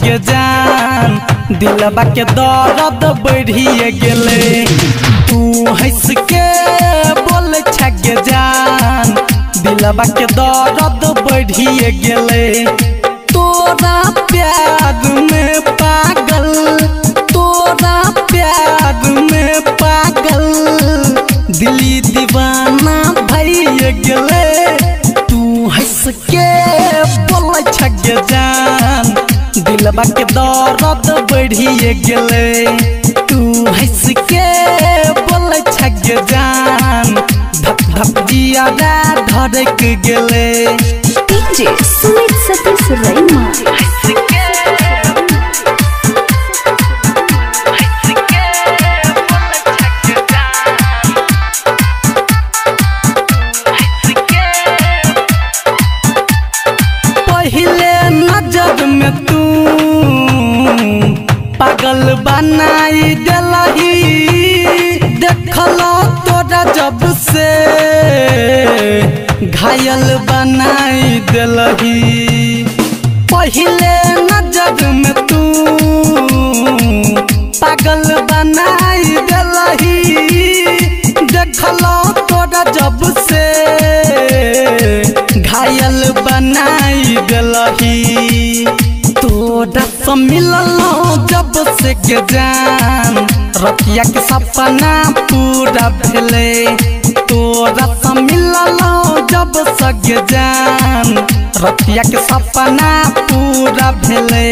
छगे जान दिलबा के दर्द बढ़िए गेले तू हंस के बोल छगे जान दिलबा के दर्द बढ़िए गेले तोरा प्यार में पागल तोरा प्यार में पागल दिली दीवाना भइए गेले तू हंस के बोल छगे जान दिलबा के दर्द बढ़िए गेले तू हंस के बोल छगे जान धक धक जिया धड़क गेले डीजे सुमित सतीश रैमा पहले नजर में तू पागल बनाई दिलही देखलो तोरा जब से घायल बनाई दिलही पहले नजर में तू पागल बनाई दिलही देखलो तोरा जब से घायल बनाई दिलही तोरा से मिललो जब से के जान रतिया के सपना पूरा भेले तोरा से मिललो जब से के जान रतिया के सपना पूरा भेले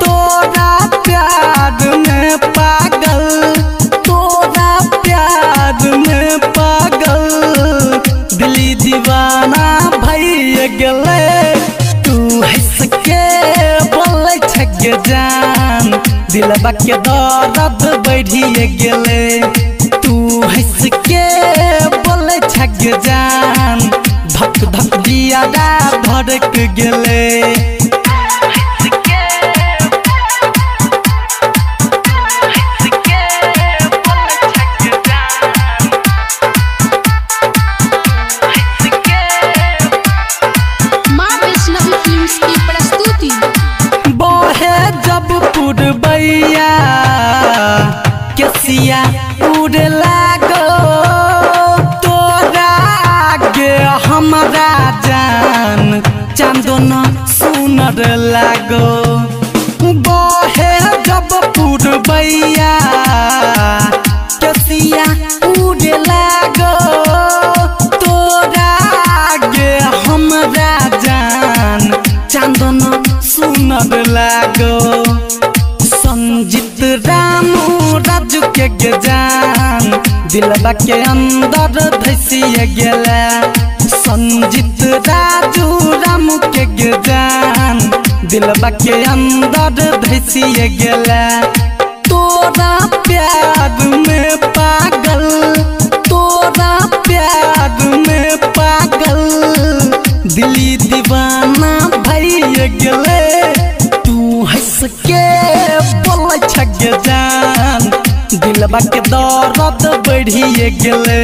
तोरा प्यार में पागल तोरा प्यार में पागल दिली दीवाना भइए गेले तू हंस के बोल छगे जान दिलबा के दर्द बढ़िए गेले तू हंस के बोल छगे जान धक धक जिया धड़क गेले पुरबैया केसिया उड़े लागो तोरा आगे हमरा जान चांदन सुनर लागो बहे जब पुरबैया केसिया उड़े लागो तोरा आगे हमरा जान चांदन सुनर लागो संजीत रामू राजू के जान दिलबा के अंदर धसिए गेला संजीत राजू रामू के जान दिलबा के अंदर धसिए गेला तोरा प्यार में पागल तोरा प्यार में पागल दिली दीवाना भइए गेले तू हंस के बोल छगे जान दिलबा के दर्द बढ़िए गेले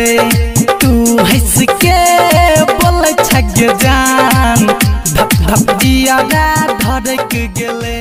तू हंस के बोल छगे जान धक धक जिया धड़क गेले।